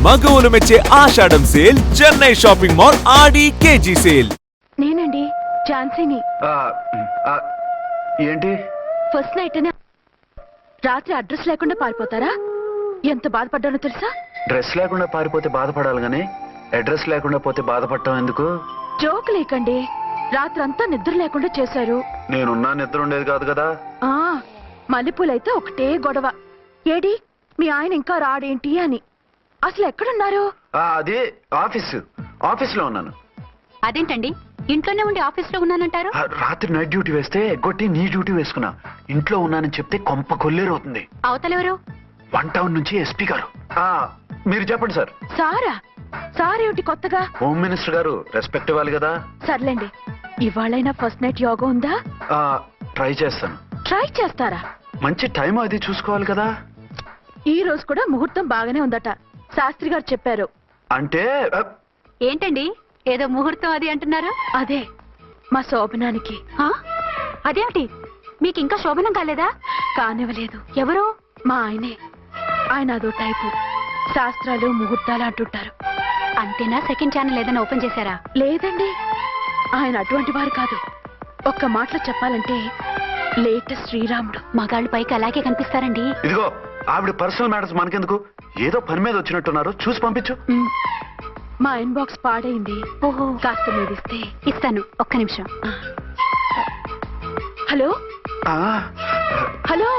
మగవులు మెచ్చే ఆషాఢం sale Chennai shopping mall ఆడి KG sale. నేనండి ఝాన్సీని. ఏంటి ఫస్ట్ నైట్ రాత్రి అడ్రస్ లేకుండా పారిపోతారా? ఎంత బాధపడ్డానో తెలుసా? డ్రెస్ లేకుండా పారిపోతే బాధపడాలి గానీ అడ్రస్ లేకుండా పోతే బాధపడటం ఎందుకు? జోక్ లేకండి, రాత్రంతా నిద్ర లేకుండా చేశారు. నేనున్నా నిద్ర ఉండేది కాదు కదా. మల్లెపూలైతే ఒకటే గొడవ. ఏడి మీ ఆయన ఇంకా రాడేంటి అని. అసలు ఎక్కడున్నారు? అది ఆఫీస్లో ఉన్నాను. అదేంటండి ఇంట్లోనే ఉండి ఆఫీస్ లో ఉన్నానంటారు? రాత్రి నైట్ డ్యూటీ వేస్తే ఎగ్గొట్టి నీ డ్యూటీ వేసుకున్నా. ఇంట్లో ఉన్నానని చెప్తే కొంప కొల్లేరవుతుంది. అవతలెవరు? 1 టౌన్ నుంచి ఎస్పీ గారు. మీరు చెప్పండి సార్. సారా? సారేమిటి కొత్తగా? హోమ్ మినిస్టర్ గారు, రెస్పెక్ట్ ఇవ్వాలి కదా. సర్లేండి, ఇవాళైనా ఫస్ట్ నైట్ యోగా ఉందా? ట్రై చేస్తాను. ట్రై చేస్తారా? మంచి టైం అది చూసుకోవాలి కదా. ఈ రోజు కూడా ముహూర్తం బాగానే ఉందట, శాస్త్రి గారు చెప్పారు. అంటే ఏంటండి ఏదో ముహూర్తం అది అంటున్నారు? అదే మా శోభనానికి. అదేమిటి మీకు ఇంకా శోభనం కాలేదా? కానివ్వలేదు. ఎవరు? మా ఆయనే. ఆయన అదో టైపు, శాస్త్రాలు ముహూర్తాలు అంటుంటారు. అంతేనా? సెకండ్ ఛానల్ ఏదైనా ఓపెన్ చేశారా? లేదండి, ఆయన అటువంటి వారు కాదు. ఒక్క మాటలో చెప్పాలంటే లేటెస్ట్ శ్రీరాముడు. మగాళ్ళు పైకి అలాగే కనిపిస్తారండి. ఇదిగో ఆవిడ పర్సనల్ మ్యాటర్స్ మనకెందుకు, ఏదో పని మీద వచ్చినట్టున్నారు, చూసి పంపించు. మా ఇన్బాక్స్ పాడైంది. ఓహో, కాస్త మీద ఇస్తే. ఇస్తాను, ఒక్క నిమిషం. హలో హలో,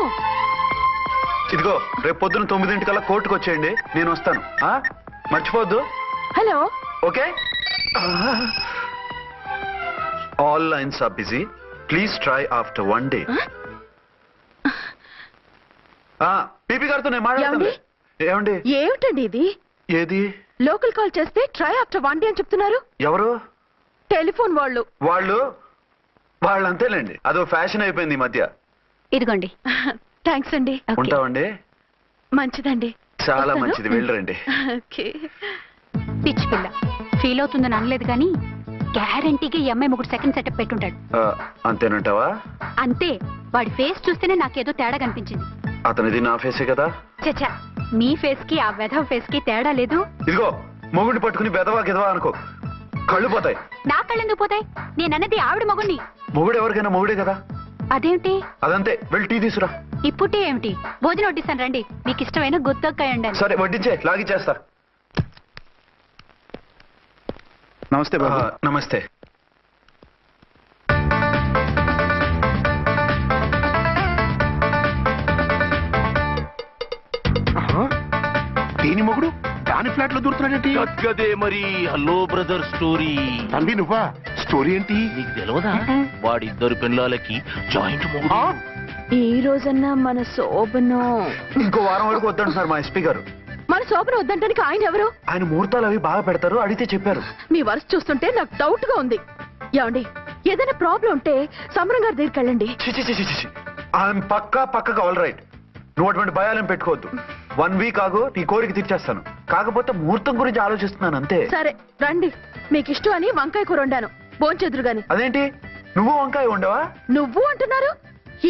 ఇదిగో రేపు పొద్దున 9 కోర్టుకు వచ్చేయండి, నేను వస్తాను. మర్చిపోద్దు. Hello. Okay. All lines are busy, please try after 1 day. PP గారితో నేను మాట్లాడండి. ఏమండి? ఏమిటండి ఇది? ఏది? లోకల్ కాల్ చేస్తే ట్రై ఆఫ్టర్ 1 day అని చెప్తున్నారు. ఎవరు? టెలిఫోన్ వాళ్ళు. వాళ్ళు అంతేలేండి, అదో ఫ్యాషన్ అయిపోయింది ఈ మధ్య. ఇదిగోండి. థ్యాంక్స్ అండి. ఉంటామండి. మంచిదండి. చాలా మంచిది, వెళ్ళరండి. పిచ్చి పిల్ల ఫీల్ అవుతుందని అనలేదు కానీ గ్యారంటీగా ఈ అమ్మాయి 3 సెకండ్ సెటప్ పెట్టుంటాడు. అంతేనంటావా? అంతే. వాడి ఫేస్ చూస్తేనే నాకేదో తేడా కనిపించింది. అతనిది నా ఫేసే కదా. చచ్చా, మీ ఫేస్ కి ఆ వెధవ ఫేస్ కి తేడా లేదు. ఇదిగో మొగుడిని పట్టుకుని బెదవా గిదవా అనుకో, కళ్ళు పోతాయి. నా కళ్ళు ఎందుకు పోతాయి? నేనన్నది ఆవిడ మొగుడిని. మొగుడు ఎవరికైనా మొగుడే కదా. అదేమిటి? అదంతే, వెళ్ళి టీ తీసురా. ఇప్పుడు టీ ఏమిటి? భోజనం వడ్డిస్తాను రండి, మీకు ఇష్టమైన గుత్తొక్కాయ ఉండాలి. సరే వడ్డించే, లాగిచ్చేస్తా. నమస్తే బాబు. నమస్తే. దీని మొగుడు దాని ఫ్లాట్ లో దూరుతున్నాడేంటి? గదే మరి. Hello brother story. తండ్రి నువ్వా? స్టోరీ ఏంటి? నీకు తెలియదా? వాడిద్దరు పిల్లలకి జాయింట్ మొగుడు. ఈ రోజన్నా మన శోభనం. ఇంకో వారం వరకు వద్దంటున్నారు మా ఎస్పీ గారు. మన శోభనం వద్దంటానికి ఆయన ఎవరు? ఆయన ముహూర్తాలు అవి బాగా పెడతారు, అడిగితే చెప్పారు. మీ వరుస చూస్తుంటే నాకు డౌట్ గా ఉంది. ఏమండి, ఏదైనా ప్రాబ్లం ఉంటే సమరం గారి దగ్గరికి వెళ్ళండి. ఆయన పక్కగా ఆల్ రైట్. నువ్వు అటువంటి భయాలను పెట్టుకోవద్దు. 1 week ఆగు, నీ కోరిక తీర్చేస్తాను. కాకపోతే ముహూర్తం గురించి ఆలోచిస్తున్నాను అంతే. సరే రండి, మీకు ఇష్టం అని వంకాయ కూర వండాను, భోంచెదురు గాని. అదేంటి నువ్వు వంకాయ ఉండవా? నువ్వు అంటున్నారు,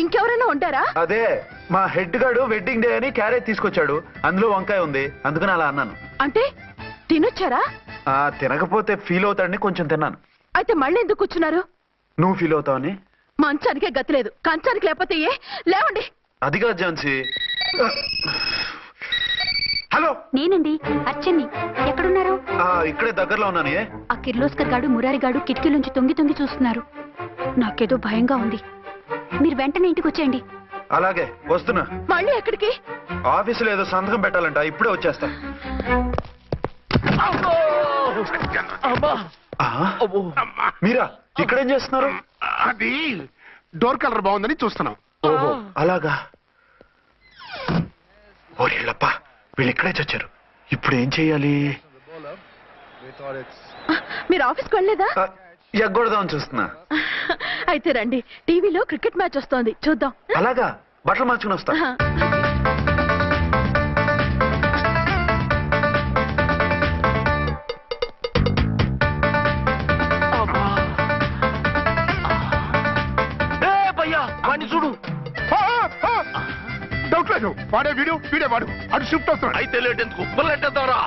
ఇంకెవరైనా ఉంటారా? అదే మా హెడ్ గాడు వెడ్డింగ్ డే అని క్యారేజ్ తీసుకొచ్చాడు, అందులో వంకాయ ఉంది, అందుకని అలా అన్నాను. అంటే తినొచ్చారా? తినకపోతే ఫీల్ అవుతాడని కొంచెం తిన్నాను. అయితే మళ్ళీ ఎందుకు కూర్చున్నారు? నువ్వు ఫీల్ అవుతావని. మంచానికే గతి లేదు, కంచానికి లేకపోతే ఏ? లేవండి. అది కాదు ఝాన్సీ. హలో, నేనండి అచ్చన్ని. ఎక్కడున్నారు? ఇక్కడే దగ్గరలో ఉన్నాను. ఆ కిర్లోస్కర్ గాడు మురారి గాడు కిటికీలోంచి తొంగి చూస్తున్నారు. నాకేదో భయంగా ఉంది. మీరు వెంటనే ఇంటికి వచ్చేయండి. అలాగే వస్తున్నా. మళ్ళీ ఎక్కడికి? ఆఫీసులో ఏదో సంతకం పెట్టాలంట, ఇప్పుడే వచ్చేస్తా. మీరా ఇక్కడేం చేస్తున్నారు? అది డోర్ కలర్ బాగుందని చూస్తున్నాం. ఓహో అలాగా. ఓరేళ్ళప్ప, వీళ్ళు ఇక్కడే చచ్చారు. ఇప్పుడు ఏం చెయ్యాలి? మీరు ఆఫీస్కి వెళ్ళలేదా? ఎగ్గొడదామని చూస్తున్నా. అయితే రండి, టీవీలో క్రికెట్ మ్యాచ్ వస్తోంది, చూద్దాం. అలాగా, బట్టలు మార్చుకుని వస్తా. చూడు. డౌట్ లేదు, వాడే వీడే వాడు. అటు షిఫ్ట్ అవుతున్నాడు. అయితే లేట్ ఎందుకు, బుల్లెట్టేద్దాంరా.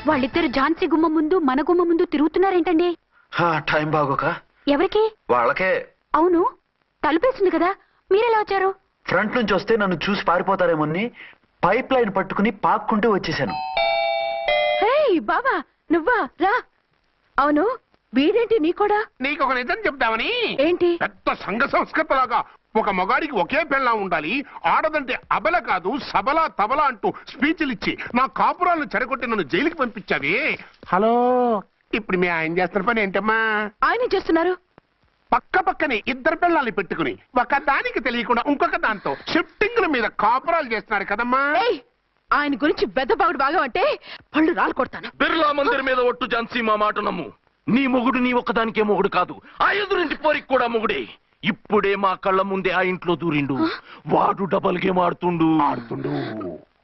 వాళ్ళిద్దరు ఝాన్సీ గుమ్మ ముందు మన గుమ్మ ముందు తిరుగుతున్నారేంటండి? టైం బాగోక ఎవరికి? వాళ్ళకే. అవును, తలుపేసింది కదా, మీరెలా వచ్చారు? ఫ్రంట్ నుంచి వస్తే నన్ను చూసి పారిపోతారేమోని పైప్ లైన్ పట్టుకుని పాక్కుంటూ వచ్చేసాను. హే బావా, నువ్వా? రా. అవును, వీడేంటి నీ కూడా? నీకు ఒక నిజం చెప్తామని. ఏంటి? పెద్ద సంఘ సంస్కృతలాగా ఒక మగాడికి ఒకే పెళ్ళం ఉండాలి, ఆడదంటే అబల కాదు సబల తబల అంటూ స్పీచ్లు ఇచ్చి నా కాపురాలను చెడగొట్టి నన్ను జైలుకి పంపించావి. హలో, ఇప్పుడు మీ ఆయన చేస్తున్న పని ఏంటమ్మా? ఆయన చేస్తున్నారు. పక్క పక్కనే ఇద్దరు పిల్లల్ని పెట్టుకుని ఒక దానికి తెలియకుండా ఇంకొక దాంతో షిఫ్టింగ్ల మీద కాపురాలు చేస్తున్నారు కదమ్మా. ఏయ్, ఆయన గురించి బెద్దబాగుడు బాగా అంటే పళ్ళు రాలు కొడతాను. బిర్లా మందిర్ మీద ఒట్టు ఝాన్సీ మా మాట నమ్ము. నీ మొగుడు నీ ఒక్కదానికే మొగుడు కాదు, ఆ ఎదురింటి పోరికి కూడా మొగుడే. ఇప్పుడే మా కళ్ళ ముందే ఆ ఇంట్లో దూరిండు. వాడు డబల్ గేమ్ ఆడుతుండు.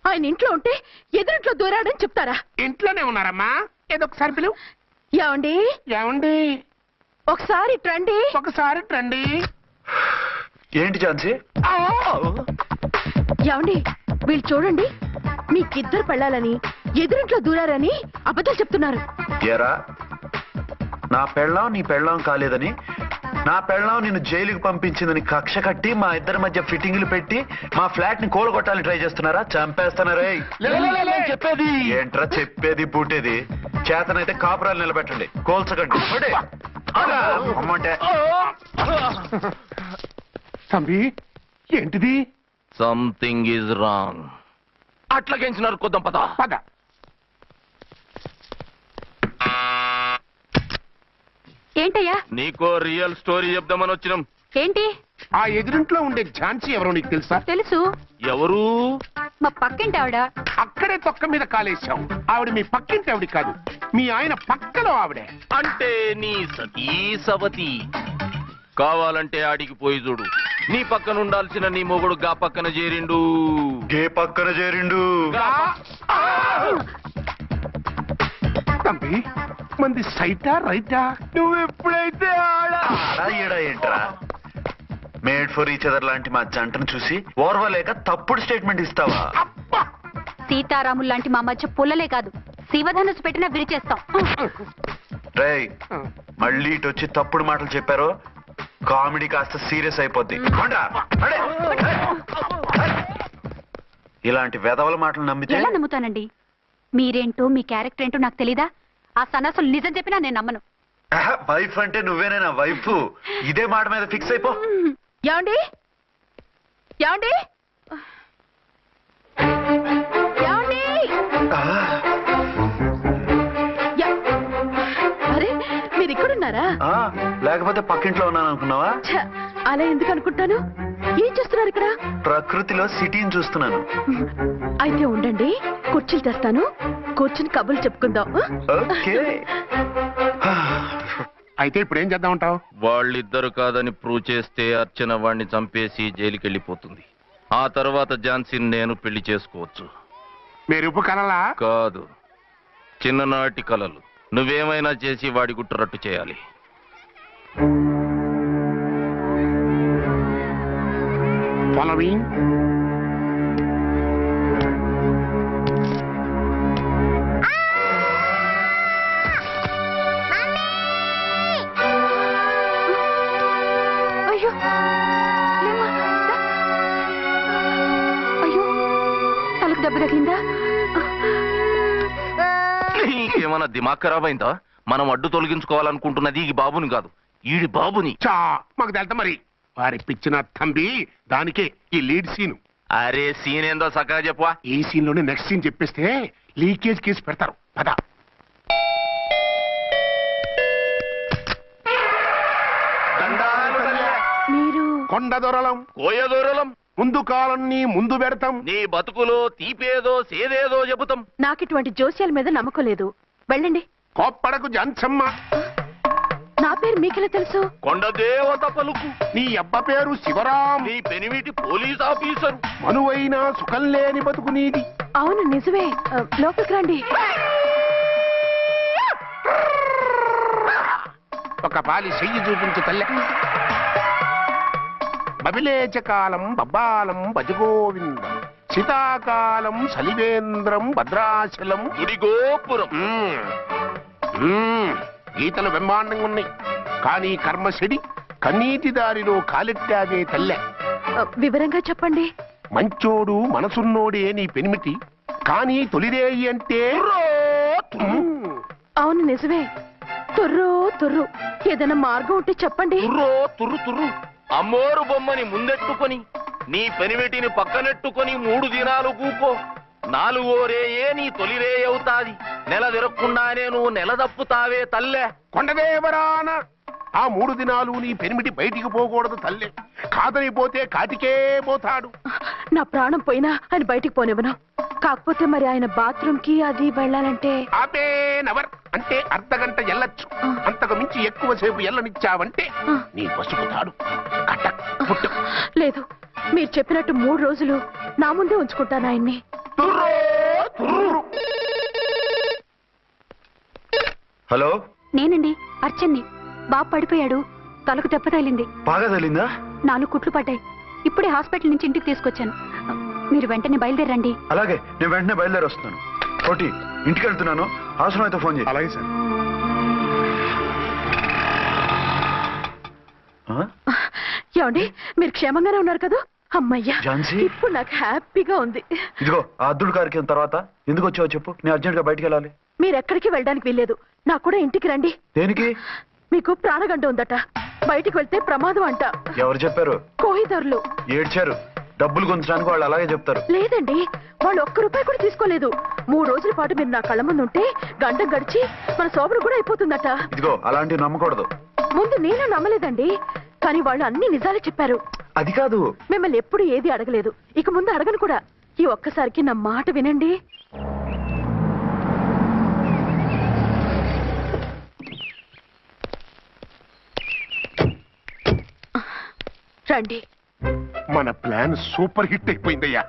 ఆయన ఇంట్లో ఉంటే ఎదురింట్లో దూరాడని చెప్తారా? ఇంట్లోనే ఉన్నారమ్మా. ఏదో ఒకసారి పిలువు. ఏమండి? ఏమండి? ఒకసారి ట్రండి. ఒకసారి రండి. ఏంటి ఝాన్సీ? ఏమండి, వీళ్ళు చూడండి, మీకిద్దరు పెళ్ళాలని ఎదురింట్లో దూరారని అబద్ధాలు చెప్తున్నారు. ఎరా, నా పెళ్ళాం నీ పెళ్ళాం కాలేదని, నా పెళ్ళాం నిన్ను జైలుకి పంపించిందని కక్ష కట్టి మా ఇద్దరి మధ్య ఫిట్టింగ్లు పెట్టి మా ఫ్లాట్ ని కూలగొట్టాలని ట్రై చేస్తున్నారా? చంపేస్తున్నారే. చెప్పేది ఏంట్రా చెప్పేది బూటేది? చేతనైతే కాపురాలు నిలబెట్టండి, కోల్చకండి. అమ్మంటే తంబి, ఏంటిది? Something is wrong. అట్లాగేంచినారు కొద్దాం పద. పద. ఏంటయ్యా? నీకో రియల్ స్టోరీ చెప్దామని వచ్చినాం. ఏంటి? ఆ ఎదురింట్లో ఉండే ఝాన్సీ ఎవరో నీకు తెలుసా? తెలుసు, ఎవరు? మా పక్కింటి ఆవిడ. అక్కడే తొక్క మీద కాలేశాం. ఆవిడ మీ పక్కింటి ఆవిడ కాదు, మీ ఆయన పక్కలో ఆవిడే. అంటే నీ సతీ సవతి. కావాలంటే ఆడికి పోయి చూడు. నీ పక్కన ఉండాల్సిన నీ మొగుడు గా పక్కన చేరిండు. గే పక్కన చేరిండు. తంబి, మంది సైటా రైటా? నువ్వు ఎప్పుడైతే ఆడా ఈడా ఏంట్రా? మేడ్ ఫర్ ఈచ్ అదర్ లాంటి మా జంటను చూసి ఓర్వలేక తప్పుడు స్టేట్మెంట్ ఇస్తావా? సీతారాములు లాంటి మా మధ్య పుల్లలే కాదు, శివధనుసు పెట్టినా విరిచేస్తాం. రేయ్, మళ్ళీ ఇటు వచ్చి తప్పుడు మాటలు చెప్పారో కామెడీ కాస్త సీరియస్ అయిపోద్ది. ఇలాంటి వెధవల మాటలు నమ్మితే ఎలా నమ్ముతానండి? మీరేంటో మీ క్యారెక్టర్ ఏంటో నాకు తెలీదా? ఆ సన్నాసులు నిజం చెప్పినా నేను నమ్మను. వైఫ్ అంటే నువ్వేనే నా వైఫ్. ఇదే మాట మీద ఫిక్స్ అయిపో. ఏమండి? ఏమండి? ఏమండి? అరే, మీరు ఇక్కడున్నారా? లేకపోతే పక్కింట్లో ఉన్నాను అనుకున్నావా? ఛ, అలా ఎందుకు అనుకుంటాను? ఏం చేస్తున్నారు ఇక్కడ? ప్రకృతిలో సిటీని చూస్తున్నాను. అయితే ఉండండి, కుర్చీలు తెస్తాను, కూర్చుని కబుర్లు చెప్పుకుందాం. ఓకే. అయితే ఇప్పుడు ఏం చేద్దామంటావు? వాళ్ళిద్దరు కాదని ప్రూవ్ చేస్తే అర్చన వాణ్ణి చంపేసి జైలుకి వెళ్ళిపోతుంది. ఆ తర్వాత ఝాన్సీని నేను పెళ్లి చేసుకోవచ్చు. మీరు ఉప్పు కలలా? కాదు, చిన్ననాటి కలలు. నువ్వేమైనా చేసి వాడి గుట్టు రట్టు చేయాలి. ఫాలోయింగ్. అయ్యో, లేమ్మా, దా. అయ్యో, తలకు దెబ్బ తగిలిందా? నీకేమన్నా దిమాగ్ ఖరాబ్ అయిందా? మనం అడ్డు తొలగించుకోవాలనుకుంటున్నది ఈ బాబుని కాదు, ఈడి బాబుని. చా, మాకు తెలుతా మరి. వారి పిచ్చిన తంబి, దానికే ఈ లీడ్ సీన్. అరే సీన్ ఏందో చక్కగా చెప్పవా? ఈ సీన్ లోనే నెక్స్ట్ సీన్ చెప్పేస్తే లీకేజ్ కేసు పెడతారు. పద. మీరు కొండ దొరలం, కోయ దూరలం, ముందు కాలన్నీ ముందు పెడతాం. నీ బతుకులో తీపేదో సేదేదో చెబుతాం. నాకు ఇటువంటి జోస్యాల మీద నమ్మకం లేదు. వెళ్ళండి. కోప్పడకు జంచమ్మ. నా పేరు మీకెలా తెలుసు? కొండ దేవత పలుకు. నీ అబ్బ పేరు శివరాం. నీ పెనిమిటి పోలీస్ ఆఫీసరు. మనువైన సుఖం లేని బతుకు నీది. అవును, నిజమే. లోపలికి రండి. ఒక పాలి చెయ్యి చూపించు తల్లె. బబిలేచ కాలం బబ్బాలం భజగోవిందం శీతాకాలం సలివేంద్రం భద్రాచలం గుడిగోపురం గీతలు బ్రహ్మాండంగా ఉన్నాయి, కానీ కర్మశడి కన్నీటి దారిలో కాలెట్టావే తల్లె. వివరంగా చెప్పండి. మంచోడు మనసున్నోడే నీ పెనిమిటి, కానీ తొలిరేయి అంటే అవును నిజమే. తుర్రు తుర్రు. ఏదైనా మార్గం ఉంటే చెప్పండి. తుర్రు తుర్రు అమ్మోరు బొమ్మని ముందెట్టుకొని నీ పెనిమిటిని పక్కనెట్టుకొని 3 దినాలు కూకో. 4వ రేయే నీ తొలి రే అవుతాది. నెల తిరగకుండానే నువ్వు నెల తప్పుతావే తల్లే. కొండదేవరాన ఆ 3 దినాలు నీ పెనిమిటి బయటికి పోకూడదు తల్లే. కాదని పోతే కాటికే పోతాడు. నా ప్రాణం పోయినా ఆయన బయటికి పోనివ్వను. కాకపోతే మరి ఆయన బాత్రూమ్ కి అది వెళ్ళాలంటే ఆపేనవర్ అంటే అర్ధగంట ఎల్లొచ్చు. అంతకు మించి ఎక్కువసేపు ఎల్లనిచ్చావంటే నీ పసుపుతాడు కట్టక్ పుట్టు. లేదు, మీరు చెప్పినట్టు 3 రోజులు నా ముందే ఉంచుకుంటాను ఆయన్ని. హలో, నేనండి అర్చన్ని. బాబు పడిపోయాడు, తలకు దెబ్బ తగిలింది. బాగా తగిలిందా? 4 కుట్లు పడ్డాయి. ఇప్పుడే హాస్పిటల్ నుంచి ఇంటికి తీసుకొచ్చాను. మీరు వెంటనే బయలుదేరండి. అలాగే, నేను వెంటనే బయలుదేరి వస్తున్నాను. కోటి, ఇంటికి వెళ్తున్నాను. అవసరం అయితే ఫోన్ చేయి. అలాగే సార్. ఏమండి, మీరు క్షేమంగానే ఉన్నారు కదా? అమ్మయ్యా, ఝాన్సీ? ఇప్పుడు నాకు హ్యాపీగా ఉంది. ఇదిగో ఆ అద్దుడు కార్యక్రమం తర్వాత ఎందుకు వచ్చావో చెప్పు. నేను అర్జెంట్ గా బయటికి వెళ్ళాలి. మీరు ఎక్కడికి వెళ్ళడానికి వీల్లేదు. నాకు కూడా ఇంటికి రండి. దేనికి? మీకు ప్రాణగంట ఉందట. బయటికి వెళ్తే ప్రమాదం అంట. ఎవరు చెప్పారు? కోహిదర్లు ఏడ్చారు. డబ్బులు గుంచడానికి వాళ్ళు అలాగే చెప్తారు. లేదండి, వాళ్ళు ₹1 కూడా తీసుకోలేదు. 3 రోజుల పాటు మీరు నా కళ్ళ ముందు ఉంటే గంట గడిచి మన సోబరు కూడా అయిపోతుందట. ఇదిగో అలాంటివి నమ్మకూడదు. ముందు నేను నమ్మలేదండి, కానీ వాళ్ళు అన్ని నిజాలే చెప్పారు. అది కాదు, మిమ్మల్ని ఎప్పుడు ఏది అడగలేదు, ఇక ముందు అడగను కూడా. ఈ ఒక్కసారికి నా మాట వినండి. రండి. మన ప్లాన్ సూపర్ హిట్ అయిపోయిందయ్యా.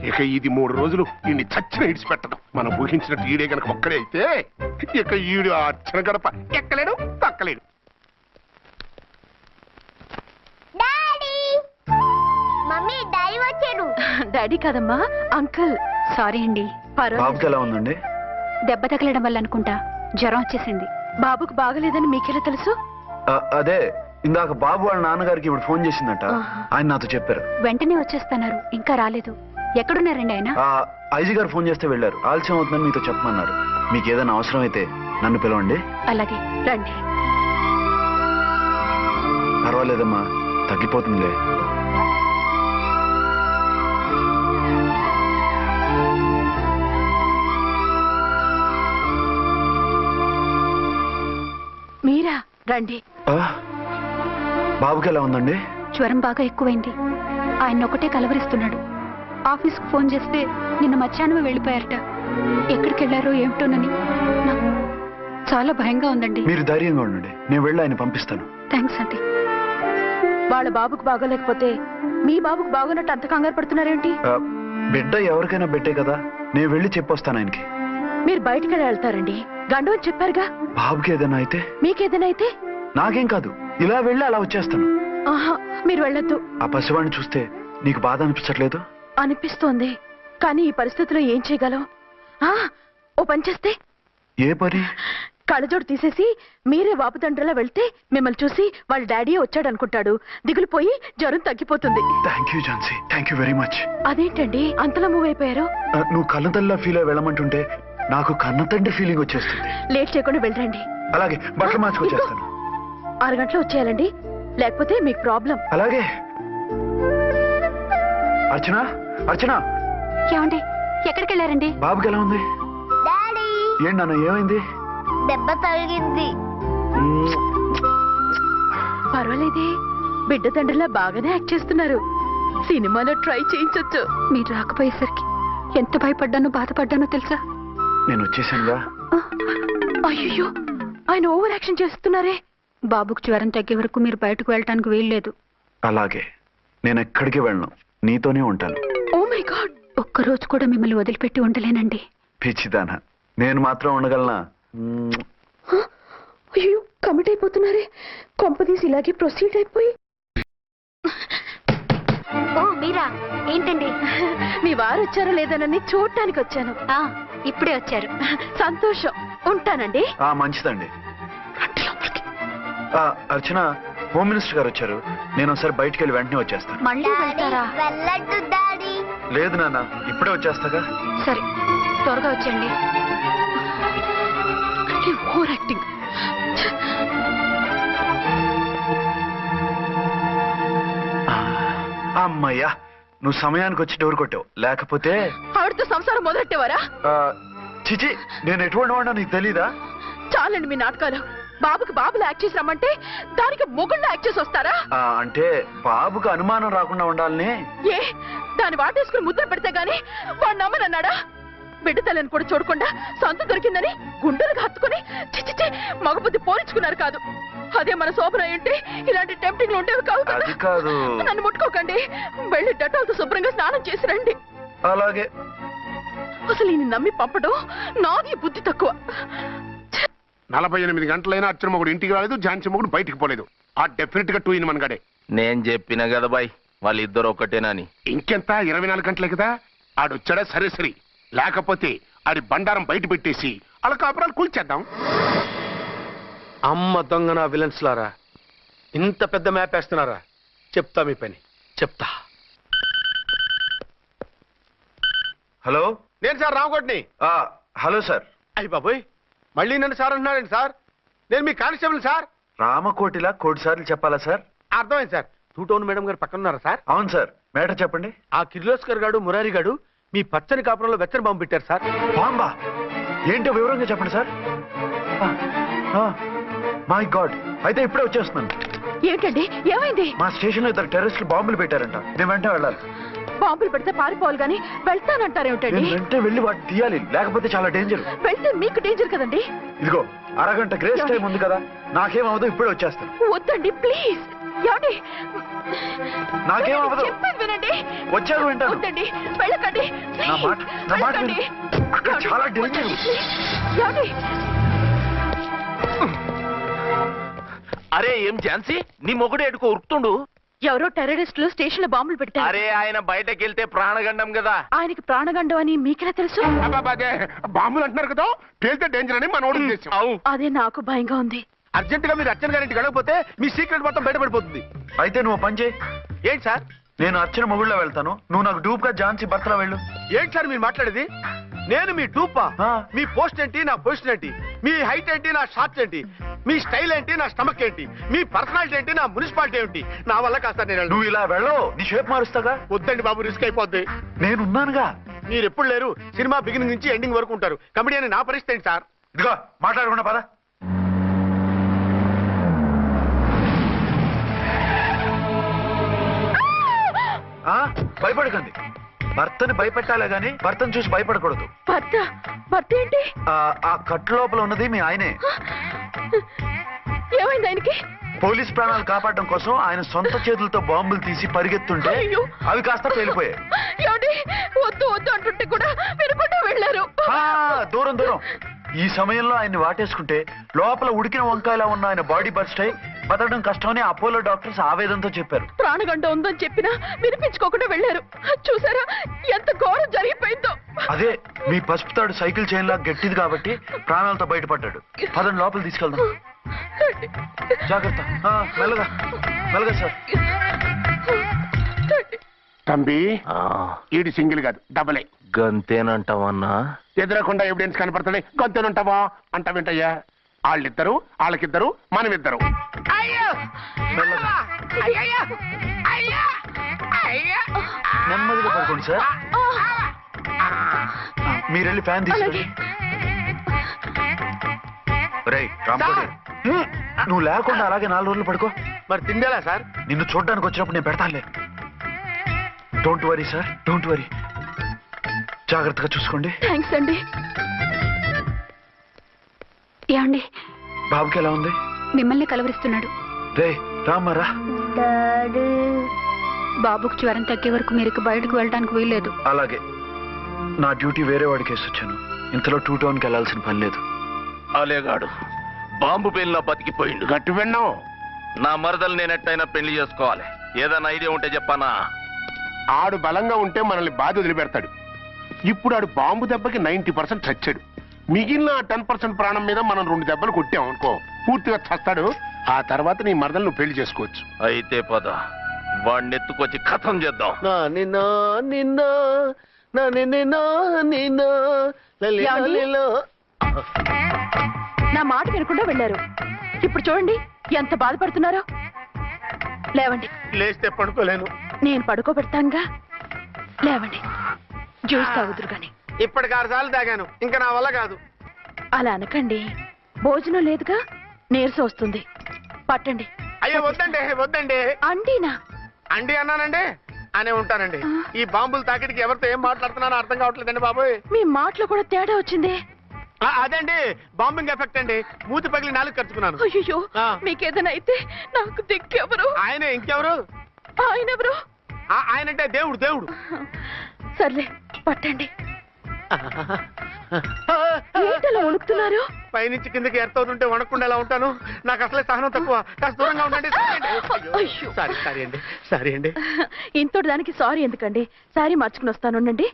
ఇక ఇది 3 రోజులు ఈయన్ని చచ్చిన ఇడిచిపెట్టడం. మనం ఊహించినట్టు ఈడే గనక ఒక్కడే అయితే ఇక ఈడు ఆ అర్చన గడప ఎక్కలేడు, తక్కలేడు. మమ్మీ డాడీ వచ్చాడు. డాడీ కాదమ్మా, అంకుల్. సారీ అండి. బాబుకి ఎలా ఉందండి? దెబ్బ తగలడం వల్ల అనుకుంటా జ్వరం వచ్చేసింది. బాబుకు బాగలేదని మీకెలా తెలుసు? అదే ఇందాక బాబు వాళ్ళ నాన్నగారికి ఇప్పుడు ఫోన్ చేసిందట. ఆయన నాతో చెప్పారు. వెంటనే వచ్చేస్తున్నారు, ఇంకా రాలేదు. ఎక్కడున్నారండి ఆయన? ఐజీ గారు ఫోన్ చేస్తే వెళ్ళారు. ఆలస్యం అవుతుందని మీతో చెప్పమన్నారు. మీకు ఏదైనా అవసరం అయితే నన్ను పిలవండి. అలాగే రండి. పర్వాలేదమ్మా, తగ్గిపోతుందిలే. మీరా? రండి. బాబుకి ఎలా ఉందండి? జ్వరం బాగా ఎక్కువైంది. ఆయన ఒకటే కలవరిస్తున్నాడు. ఆఫీస్కు ఫోన్ చేస్తే నిన్న మధ్యాహ్నమే వెళ్ళిపోయారట. ఎక్కడికి వెళ్ళారో ఏమిటోనని నాకు చాలా భయంగా ఉందండి. మీరు ధైర్యంగా ఉండండి, నేను వెళ్ళి ఆయన పంపిస్తాను. థ్యాంక్స్ అండి. వాళ్ళ బాబుకు బాగోలేకపోతే మీ బాబుకు బాగోనట్టు అంత కంగారు పడుతున్నారేంటి? బిడ్డ ఎవరికైనా బిడ్డే కదా, నేను వెళ్ళి చెప్పొస్తాను ఆయనకి. మీరు బయటికి వెళ్తారండి, గండు అని చెప్పారుగా. బాబుకి ఏదైనా అయితే? మీకేదైనా అయితే? నాకేం కాదు, ఇలా వెళ్ళి అలా వచ్చేస్తాను. ఆహా, మీరు వెళ్ళొద్దు. ఆ పసివాడిని చూస్తే నీకు బాధ అనిపించట్లేదు? అనిపిస్తోంది, కానీ ఈ పరిస్థితిలో ఏం చేయగలం? ఓ పని చేస్తే? ఏ పని? కళ్ళజోడు తీసేసి మీరే వాపుదండ్రలా వెళ్తే మిమ్మల్ని చూసి వాళ్ళ డాడీ వచ్చాడు అనుకుంటాడు. దిగులు పోయి జ్వరం తగ్గిపోతుంది. Thank you Jhansi, thank you very much. అదేంటండి అంతలా మూవ్ అయిపోయారు? నువ్వు కన్నతల్లా ఫీల్ అయి వెళ్ళమంటుంటే నాకు కన్నతండ్రి ఫీలింగ్ వచ్చేస్తుంది. లేట్ చేయకుండా వెళ్ళండి. అలాగే, బట్టలు మార్చుకొచ్చేస్తాను. 6 గంటలు వచ్చేయాలండి, లేకపోతే మీకు ప్రాబ్లం. అలాగే. అర్చన, అర్చన. ఏమండి, ఎక్కడికి వెళ్ళారండి? బాబుకి ఎలా ఉంది? డాడీ ఏంటి నాన్న, ఏమైంది? దెబ్బ తగిలింది. పర్వాలేదే, బిడ్డ తండ్రిలా బాగానే యాక్ట్ చేస్తున్నారు. సినిమాలో ట్రై చేయించొచ్చు. మీరు రాకపోయేసరికి ఎంత భయపడ్డానో బాధపడ్డానో తెలుసా? నేను వచ్చేసానుగా. అయ్యో, ఆయన ఓవర్ యాక్షన్ చేస్తున్నారే. బాబుకు జ్వరం తగ్గే వరకు మీరు బయటకు వెళ్ళటానికి వీల్లేదు. అలాగే, నేను ఎక్కడికి వెళ్ళను, నీతోనే ఉంటాను. ఓ మై గాడ్, ఒక్కరోజు కూడా మిమ్మల్ని వదిలిపెట్టి ఉండలేనండి. పిచ్చిదానా, నేను మాత్రం ఉండగలనా? అయ్యో, కమిట్ అయిపోతున్నారే. కొంపదీసి ఇలాగే ప్రొసీడ్ అయిపోయి. ఓ మీ మీరా ఏంటండి? మీ వారు వచ్చారో లేదనని చూడటానికి వచ్చాను. ఇప్పుడే వచ్చారు. సంతోషం. ఉంటానండి. మంచిదండి. అర్చన, హోమ్ మినిస్టర్ గారు వచ్చారు. నేను ఒకసారి బయటికి వెళ్ళి వెంటనే వచ్చేస్తాను. మళ్ళీ వెళ్తారా? వెళ్ళొద్దు డాడీ. లేదు నాన్న, ఇప్పుడే వచ్చేస్తాగా. సరే, త్వరగా వచ్చండి. Over acting. అమ్మయ్యా, నువ్వు సమయానికి వచ్చి డోర్ కొట్టావు. లేకపోతే ఆవిడతో సంసారం మొదలెట్టేవారా? చిచి, నేను ఎటువంటి వాడినా నీకు తెలీదా? చాలండి మీ నాటకాలు. బాబుకి బాబులో యాక్ట్ చేసి రమ్మంటే దానికి మొగుళ్ళో యాక్ట్ చేసి వస్తారా? అంటే బాబుకు అనుమానం రాకుండా ఉండాలని. ఏ దాన్ని వాటేసుకుని ముద్ర పెడితే గాని వాడు నమ్మనన్నాడా? బిడ్డ తల్లిని కూడా చూడకుండా సొంత దొరికిందని గుండెలకు హత్తుకుని చిచ్చిచి మగబుద్ధి పోల్చుకున్నారు కాదు. అదే మన శోభన ఉంటే ఇలాంటి టెంప్టింగ్లు ఉండేవి కాదు కదా. అది కాదు. నన్ను ముట్టుకోకండి. వెళ్ళి డెటాల్తో శుభ్రంగా స్నానం చేసి రండి. అలాగే. అసలు ఈయన నమ్మి పంపడం నాది బుద్ధి తక్కువ. 48 గంటలైనా అర్చన మొగుడు ఇంటికి రాలేదు, ఝాన్సీ మొగుడు బయటికి పోలేదు. ఆ డెఫినెట్ గా 2 in 1 గడే. నేను చెప్పిన కదా బాయ్, వాళ్ళిద్దరు ఒకటేనని. ఇంకెంత 24 గంటలే కదా. ఆడొచ్చాడా సరే సరే, లేకపోతే ఆడి బండారం బయట పెట్టేసి అలా కాపురాలు కూల్చేద్దాం. అమ్మ దొంగ నా విలన్స్ లారా, ఇంత పెద్ద మ్యాప్ వేస్తున్నారా? చెప్తా మీ పని, చెప్తా. హలో, నేను సార్ రామకోటిని. Hello sir. అయ్యి బాబోయ్, మళ్ళీ నన్ను సార్ అంటున్నారండి సార్? నేను మీ కానిస్టేబుల్ సార్. రామకోటిలా కోటి సార్లు చెప్పాలా సార్? అర్థమైంది సార్. 2 Town మేడం గారు పక్కన ఉన్నారా సార్? అవును సార్. మేటర్ చెప్పండి. ఆ కిర్లోస్కర్ గారు మురారి గారు మీ పచ్చని కాపురంలో వెచ్చని బాంబు పెట్టారు సార్. బాంబా? ఏంటో వివరంగా చెప్పండి సార్. మై గాడ్, అయితే ఇప్పుడే వచ్చేస్తున్నాను. ఏంటండి, ఏమైంది? మా స్టేషన్ లో 2 టెర్రరిస్టులు బాంబులు పెట్టారంట. నేను వెంటనే వెళ్ళాలి. బాంబులు పెడితే పారిపోవాలి గాని వెళ్తానంటారేమిటండి? నేను వెంటనే వెళ్ళి వాటిని తీయాలి, లేకపోతే చాలా డేంజర్. వెళ్తే మీకు డేంజర్ కదండి. ఇదిగో అరగంట గ్రేస్ టైం ఉంది కదా, నాకేమవదు, ఇప్పుడే వచ్చేస్తాను. వద్దండి ప్లీజ్. ఏమండి, నాకేమవదు, చెప్పేది వినండి. వచ్చాను వింటాను. వద్దండి, వెళ్ళకండి. నా మాట విను. అక్కడ చాలా డేంజర్. ఏమండి, అరే ఏం ఝాన్సీ, నీ మొగుడు ఎడుకో ఉరుకుతుండు. ఎవరో టెర్రరిస్టులు స్టేషన్ లో బాంబులు పెట్టారు. అరే ఆయన బయటకెళ్తే ప్రాణగండం కదా. ఆయనకి ప్రాణగండం అని మీకెలా తెలుసు? అదే బాంబులు అంటున్నారు కదా, పేలితే డేంజర్ అని మన ఉద్దేశం. అదే నాకు భయంగా ఉంది. అర్జెంట్ గా మీరు అర్చన గారింటికి వెళ్ళకపోతే మీ సీక్రెట్ మొత్తం బయటపడిపోతుంది. అయితే నువ్వు పని చేయి. ఏంటి సార్? నేను అర్చన మొగుళ్ళో వెళ్తాను, నువ్వు నాకు డూప్ గా ఝాన్సీ భర్తలో వెళ్ళు. ఏంటి సార్ మీరు మాట్లాడేది? నేను మీ డూపా? మీ పోస్ట్ ఏంటి, నా పొజిషన్ ఏంటి? మీ హైట్ ఏంటి, నా షార్ట్స్ ఏంటి? మీ స్టైల్ ఏంటి, నా స్టమక్ ఏంటి? మీ పర్సనాలిటీ ఏంటి, నా మున్సిపాలిటీ ఏంటి? నా వల్ల కాస్త నేను నువ్వు ఇలా వెళ్ళవు, నీ షేప్ మారుస్తాగా. వద్దండి బాబు, రిస్క్ అయిపోద్ది. నేనున్నానుగా. మీరు ఎప్పుడు లేరు, సినిమా బిగినింగ్ నుంచి ఎండింగ్ వరకు ఉంటారు. కమెడియన్ నా పరిస్థితి ఏంటి సార్? ఇదిగో మాట్లాడకుండా పద. భయపడకండి. భర్తని భయపెట్టాలే గాని భర్తను చూసి భయపడకూడదు. భర్త? భర్త ఏంటి? ఆ కట్టు లోపల ఉన్నది మీ ఆయనే. ఏమైంది ఆయనకి? పోలీస్ ప్రాణాలు కాపాడడం కోసం ఆయన సొంత చేతులతో బాంబులు తీసి పరిగెత్తుంటే అవి కాస్త పేలిపోయాయి. వద్దు వద్దు అంటుంటే కూడా వినకుండా వెళ్ళారు. దూరం దూరం. ఈ సమయంలో ఆయన్ని వాటేసుకుంటే లోపల ఉడికిన వంకాయలా ఉన్న ఆయన బాడీ బర్స్ట్ అయి బతకడం కష్టమని అపోలో డాక్టర్స్ ఆవేదనతో చెప్పారు. ప్రాణగండం ఉందని చెప్పినా వినిపించుకోకుండా వెళ్ళారు. చూసారా ఎంత ఘోరం జరిగిపోయిందో. అదే మీ పసుపు తాడు సైకిల్ చైన్ లా గట్టిది కాబట్టి ప్రాణాలతో బయటపడ్డాడు. పదండి లోపల తీసుకెళ్దాం. జాగ్రత్త. మెల్లగా మెల్లగా సార్. తంబి, ఈడి సింగిల్ కాదు, డబలే. గంతేనంటావన్నా? ఎదురకుండా ఎవిడెన్స్ కనపడతాడే గంతేనంటావా అంటావేంటయ్యా? వాళ్ళిద్దరు, వాళ్ళకిద్దరు, మనమిద్దరు. నెమ్మదిగా పడుకోండి సార్. మీరెళ్ళి ఫ్యాన్ తీసుకోండి. రేయ్ రాంకోటి, నువ్వు లేకుండా అలాగే 4 రోజులు పడుకో. మరి తిండేలా సార్? నిన్ను చూడడానికి వచ్చినప్పుడు నేను పెడతానులే. Don't worry sir, don't worry. జాగ్రత్తగా చూసుకోండి. థ్యాంక్స్ అండి. ఏమండి, బాబుకి ఎలా ఉంది? మిమ్మల్ని కలవరిస్తున్నాడు. రే రామ్మరా. బాబుకు జ్వరం తగ్గే వరకు మీరు బయటకు వెళ్ళడానికి వీల్లేదు. అలాగే. నా డ్యూటీ వేరే వాడికి వేసి వచ్చాను. ఇంతలో 2 Townకి వెళ్ళాల్సిన పని లేదు. అలేగాడు బాంబు పేలినా బతికిపోయిండు. గట్టి విన్నావు. నా మరదలు నేనెట్టయినా పెళ్లి చేసుకోవాలి. ఏదైనా ఐడియా ఉంటే చెప్పానా? ఆడు బలంగా ఉంటే మనల్ని బాధ వదిలిపెడతాడు. ఇప్పుడు ఆడు బాంబు దెబ్బకి 90% చచ్చాడు. మిగిలిన 10% ప్రాణం మీద మనం 2 దెబ్బలు కొట్టాం అనుకో, పూర్తిగా చస్తాడు. ఆ తర్వాత నీ మరదలు నువ్వు పెళ్లి చేసుకోవచ్చు. అయితే పద, వాడిని ఎత్తుకొచ్చి కథం చేద్దాం. నా మాట వినకుండా వెళ్ళారు. ఇప్పుడు చూడండి ఎంత బాధపడుతున్నారో. లేవండి. లేస్తే పడుకోలేను. నేను పడుకోబెడతానుగా. లేవండి, జ్యూస్ తాగుదురు గాని. ఇప్పటికి 6 సార్లు తాగాను, ఇంకా నా వల్ల కాదు. అలా అనకండి, భోజనం లేదుగా, నీరసం వస్తుంది. పట్టండి. అయ్యో వద్దండి, వద్దండి. అండినా? అండి అన్నానండి, అనే ఉంటానండి. ఈ బాంబులు తాకిడికి ఎవరితో ఏం మాట్లాడుతున్నానో అర్థం కావట్లేదండి బాబోయ్. మీ మాటలో కూడా తేడా వచ్చింది. అదండి బాంబింగ్ ఎఫెక్ట్ అండి. మూతి పగిలి 4 ఖర్చుకున్నాను. అయ్యో, మీకేదైనా అయితే నాకు దిక్కెవరు? ఆయన ఇంకెవరు? ఆయన ఎవరు? ఆయనంటే దేవుడు. దేవుడు. సర్లే, పట్టండి. ఏంటలా వణుకుతున్నారు? పైనుంచి కిందకి ఎర్తవుతుంటే వణకుండా ఎలా ఉంటాను? నాకు అసలే సహనం తక్కువ. కాస్త దూరంగా ఉండండి. సారీ అండి. ఇంతటి దానికి సారీ ఎందుకండి? సారీ మార్చుకుని వస్తాను, ఉండండి.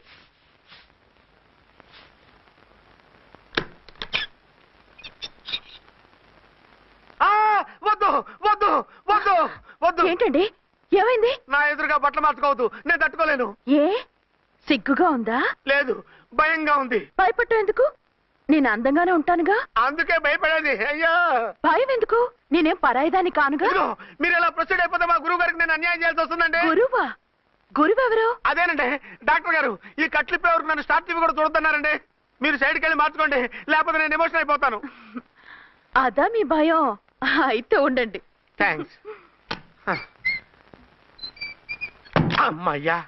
వద్దు వద్దు వద్దు వద్దు. ఏంటండి, ఏమైంది? నా ఎదురుగా బట్టలు మార్చుకోవద్దు, నేను తట్టుకోలేను. ఏ, సిగ్గుగా ఉందా? లేదు, భయంగా ఉంది. భయపట్టు ఎందుకు? నేను అందంగానే ఉంటానుగా. అందుకే భయపడేది. అయ్యా, భయం ఎందుకు? నేనేం పరాయిదాన్ని కానుగా. మీరు ఎలా ప్రొసీడ్ అయిపోతే మా గురువు గారికి నేను అన్యాయం చేయాల్సి వస్తుందండి. గురువా? గురువెవరు? అదేనండి డాక్టర్ గారు. ఈ కట్లిప్పే వరకు నన్ను స్టార్ట్ టీవీ కూడా చూడొద్దన్నారండి. మీరు సైడ్కి వెళ్ళి మార్చుకోండి, లేకపోతే నేను ఎమోషన్ అయిపోతాను. అదా మీ భయం? అయితే ఉండండి. థ్యాంక్స్. అమ్మయ్యా,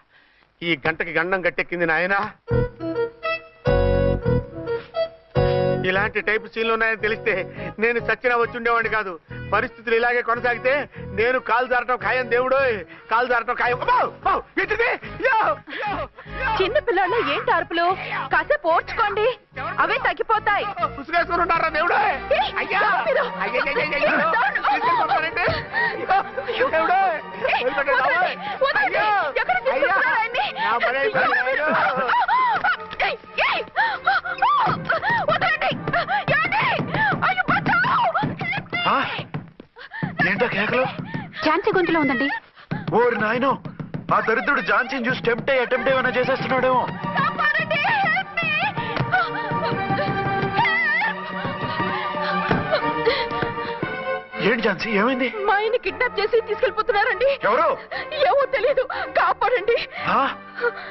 ఈ గంటకి గండం గట్టెక్కింది నాయనా. ఇలాంటి టైప్ సీన్లు ఉన్నాయని తెలిస్తే నేను సచ్చినా వచ్చి ఉండేవాడిని కాదు. పరిస్థితులు ఇలాగే కొనసాగితే నేను కాలు జారటం ఖాయం. దేవుడు, కాలు జారటం ఖాయం. చిన్న పిల్లలు ఏంటి అరుపులు? కాసేపు ఓర్చుకోండి, అవే తగ్గిపోతాయి. పుసుకేసుకుని ఉంటారా దేవుడు? ఏంటో కేకలు? ఝాన్సీ గొంతులో ఉందండి. ఓరి నాయనో, ఆ దరిద్రుడు ఝాన్సీని చూసి అటెంప్ట్ ఏమైనా చేసేస్తున్నాడేమో. ఏంటి ఝాన్సీ, ఏమైంది? మా ఆయన కిడ్నాప్ చేసి తీసుకెళ్లిపోతున్నారండి. ఎవరు? ఏమో తెలియదు, కాపాడండి.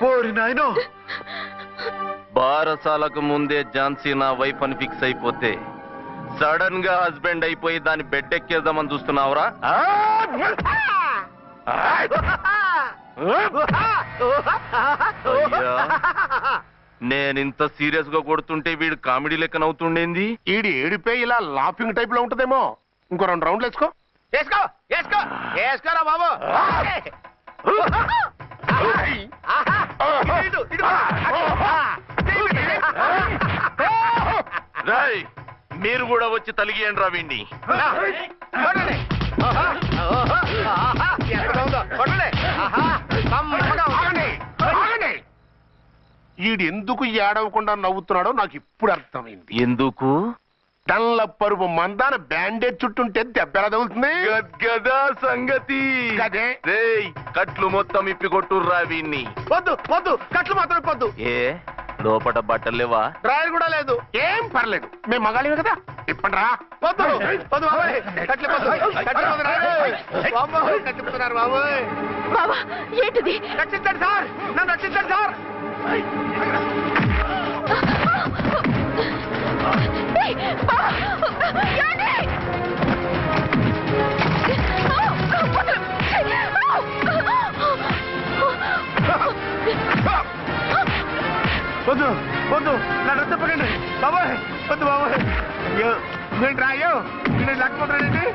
ఓరి నాయనో. బారసాలకు ముందే ఝాన్సీ నా వైఫ్ అని ఫిక్స్ అయిపోతే సడన్ గా హస్బెండ్ అయిపోయి దాన్ని బెడ్ ఎక్కేద్దామని చూస్తున్నావురా? నేనింత సీరియస్ గా కొడుతుంటే వీడు కామెడీ లెక్కన అవుతుండేంది. ఈడి ఏడిపే ఇలా లాఫింగ్ టైప్ లో ఉంటదేమో. ఇంకో 2 రౌండ్లు వేసుకో. వేసుకోరా బాబు. రాయ్, మీరు కూడా వచ్చి తలిగియండి రా వీణ్ణి. ఈడు ఎందుకు ఏడవకుండా నవ్వుతున్నాడో నాకు ఇప్పుడు అర్థమైంది. ఎందుకు? డల్ల పరుపు మందాన బ్యాండేజ్ చుట్టుంటే దెబ్బ ఎలా తగులుతుంది? గద్గదా సంగతి. గదే. రేయ్, కట్లు మొత్తం ఇప్పి కొట్టుర్రా వీణ్ణి. వద్దు వద్దు, కట్లు మాత్రం ఇప్పొద్దు. ఏ, లోపట బట్టలు లేవా? డ్రాయర్ కూడా లేదు. ఏం పర్లేదు, మేము మగాళివే కదా. ఇప్పండి రా. వద్దు వద్దు బాబాయ్, కట్లిపోతున్నారు బాబాయ్. బాబా, ఏంటిది? రక్షించండి సార్, నన్ను రక్షించండి సార్. వద్దు వద్దు, నన్ను చెప్పకండి బాబాయ్. వద్దు బాబాయ్. అయ్యో, ఏంటి రా? అయ్యో, నేను లేకపోతున్నానండి.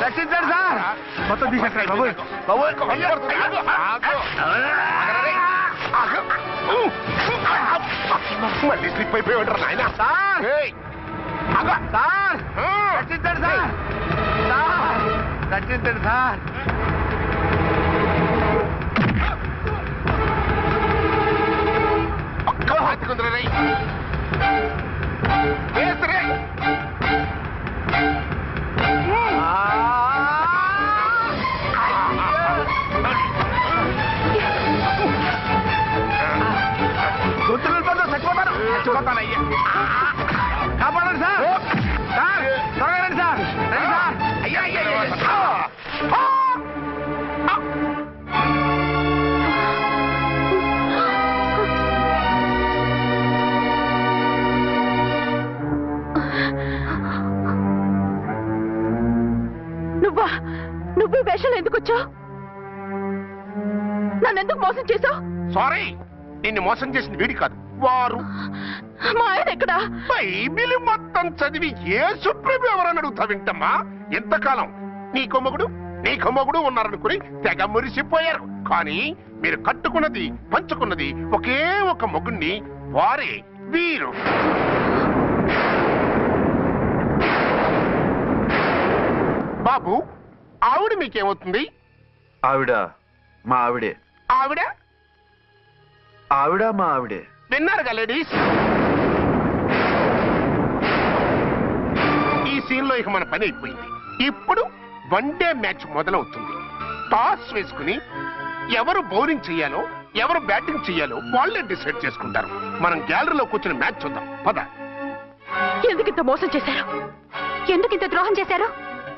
రక్షించండి సార్. మొత్తం తీసేస్తాయి బాబు. మళ్ళీ స్లిప్ అయిపోయి ఉంటారు నాయన. సార్ సార్ రక్షించండి సార్. సార్ రక్షించండి సార్. ఒక్క హాతికుందరే చచ్చిపోతానయ్యా. కాపాడండి సార్. సార్ త్వరగా రండి సార్. రండి సార్. అయ్యా అయ్యా నువ్వు వేషాలు ఎందుకు వచ్చావు? నన్ను ఎందుకు మోసం చేశావు? సారీ, నిన్ను మోసం చేసిన వీడి కాదు, వారు. మా ఆయన ఎక్కడా? బైబిల్ మొత్తం చదివి ఏ సుప్రీం ఎవరని అడుగుతా వింటమ్మా. ఎంతకాలం నీకో మొగుడు ఉన్నారనుకుని తెగ మురిసిపోయారు. కానీ మీరు కట్టుకున్నది పంచుకున్నది ఒకే ఒక మొగుణ్ణి, వారే వీరు. బాబు, ఆవిడ మీకేమవుతుంది? ఆవిడ మా ఆవిడే. ఆవిడ ఆవిడ మా ఆవిడే. విన్నారుగా లేడీస్? ఈ సీన్ లో ఇక మన పని అయిపోయింది. ఇప్పుడు వన్ డే మ్యాచ్ మొదలవుతుంది. టాస్ వేసుకుని ఎవరు బౌలింగ్ చెయ్యాలో ఎవరు బ్యాటింగ్ చెయ్యాలో వాళ్ళే డిసైడ్ చేసుకుంటారు. మనం గ్యాలరీలో కూర్చుని మ్యాచ్ చూద్దాం. పద. ఎందుకింత మోసం చేశారు? ఎందుకింత ద్రోహం చేశారు?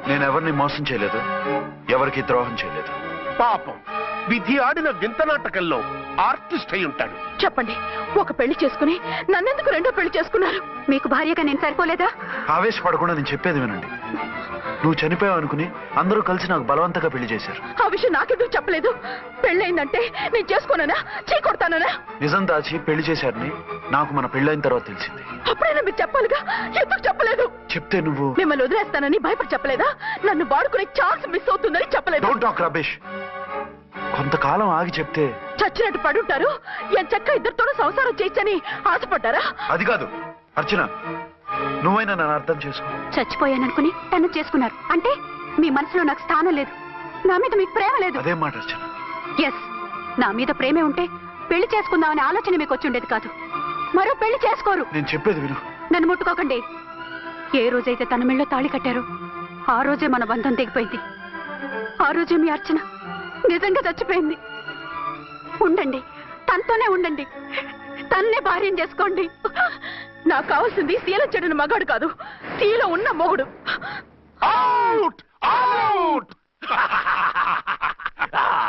నేను ఎవరిని మోసం చేయలేదు, ఎవరికి ద్రోహం చేయలేదు. పాపం, విధి ఆడిన వింత నాటకంలో ఆర్టిస్ట్ అయి ఉంటాడు. చెప్పండి, ఒక పెళ్లి చేసుకుని నన్నెందుకు రెండో పెళ్లి చేసుకున్నారు? మీకు భార్యగా నేను సరిపోలేదా? ఆవేశపడకుండా నేను చెప్పేది వినండి. నువ్వు చనిపోయావు అనుకుని అందరూ కలిసి నాకు బలవంతంగా పెళ్లి చేశారు. ఆ విషయం నాకెందుకు చెప్పలేదు? పెళ్ళయిందంటే నేను చేసుకోనన్నా, చీకొడతానన్నా? నిజం దాచి పెళ్లి చేశారని నాకు మన పెళ్ళైన తర్వాత తెలిసింది. అప్పుడైనా మీరు చెప్పాలిగా, ఎందుకు చెప్పలేదు? చెప్తే నువ్వు మిమ్మల్ని వదిలేస్తానని భయపడి చెప్పలేదా? నన్ను వాడుకునే ఛాన్స్ మిస్ అవుతుందని చెప్పలేదు? Don't talk రబేష్. కొంతకాలం ఆగి చెప్తే చచ్చినట్టు పడుంటారు. ఎంచక్క ఇద్దరితోనూ సంసారం చేయొచ్చని ఆశపడ్డారా? అది కాదు అర్చన, నువ్వైనా నన్ను అర్థం చేసుకో. చచ్చిపోయాననుకుని తను చేసుకున్నారు అంటే మీ మనసులో నాకు స్థానం లేదు, నా మీద మీకు ప్రేమ లేదు. అదేం మాట అర్చన? ఎస్, నా మీద ప్రేమే ఉంటే పెళ్లి చేసుకుందామనే ఆలోచన మీకు వచ్చి ఉండేది కాదు. మరో పెళ్లి చేసుకోరు. నేను చెప్పేది విను. నన్ను ముట్టుకోకండి. ఏ రోజైతే తన మెళ్ళో తాళి కట్టారో ఆ రోజే మన బంధం తెగిపోయింది. ఆ రోజే మీ అర్చన నిజంగా చచ్చిపోయింది. ఉండండి, తనతోనే ఉండండి, తన్నే భార్యం చేసుకోండి. నాకు కావాల్సింది శీల చెడిన మగాడు కాదు, శీల ఉన్న మొగుడు. Out out.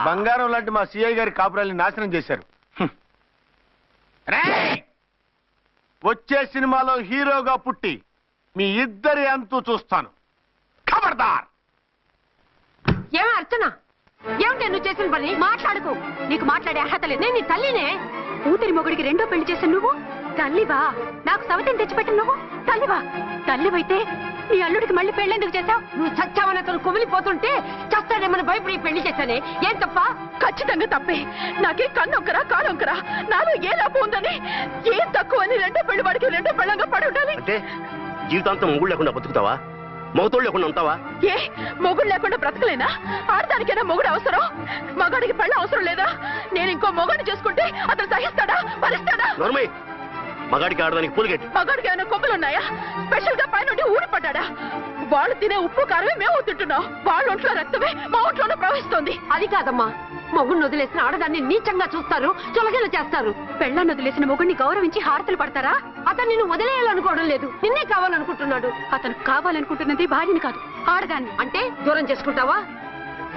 బంగారం లాంటి మా సిఐ గారి కాపురాల్ని నాశనం చేశారు. వచ్చే సినిమాలో హీరోగా పుట్టి మీ ఇద్దరి అంతు చూస్తాను. ఖబర్దార్. ఏమో అర్చన, ఏమిటి నువ్వు చేసిన పని? మాట్లాడుకో, నీకు మాట్లాడే అర్హత లేదు. నేను నీ తల్లినే. కూతురి మొగుడికి రెండో పెళ్లి చేశాను నువ్వు తల్లివా? నాకు సవతిని తెచ్చిపెట్టిన నువ్వు తల్లివా? తల్లివైతే నీ అల్లుడికి మళ్ళీ పెళ్ళెందుకు చేశావు? నువ్వు చచ్చావని అతను కుమిలిపోతుంటే చస్తాడేమని భయపడి పెళ్లి చేశానే. ఏం తప్ప? ఖచ్చితంగా తప్పే. నాకే కన్నొక్కరా కానొక్కరా, నాలో ఏ లాభం ఉందని, ఏం తక్కువ అని రెండో పెళ్లి వాడికి రెండో పెళ్ళంగా పడి ఉండాలి. అంటే జీవితాంతం మొగుడు లేకుండా బతుకుతావా? మొగతోడు లేకుండా ఉంటావా? ఏ మొగుడు లేకుండా బ్రతకలేనా? ఆడదానికైనా మొగుడు అవసరం, మగాడికి పెళ్ళ అవసరం లేదా? నేను ఇంకో మొగాడిని చేసుకుంటే అతను సహిస్తాడా, భరిస్తాడా? నోర్మయ్, మగాడికి ఆడదానికి పూలిగెట్టి. మగాడికి ఏమైనా కొమ్ములున్నాయా? స్పెషల్ గా పైనుండి ఊడి పడ్డాడా? వాళ్ళు తినే ఉప్పు కారమే మేము తింటున్నాం. వాళ్ళ ఒంట్లో రక్తమే మా ఒంట్లోనే ప్రవహిస్తోంది. అది కాదమ్మా, మొగుడిని వదిలేసిన ఆడదాన్ని నీచంగా చూస్తారు, చులకన చేస్తారు. పెళ్ళాన్ని వదిలేసిన మొగుడిని గౌరవించి హారతలు పడతారా? అతను నిన్ను వదిలేయాలనుకోవడం లేదు, నిన్నే కావాలనుకుంటున్నాడు. అతను కావాలనుకుంటున్నది భార్యని కాదు, ఆడదాన్ని. అంటే దూరం చేసుకుంటావా?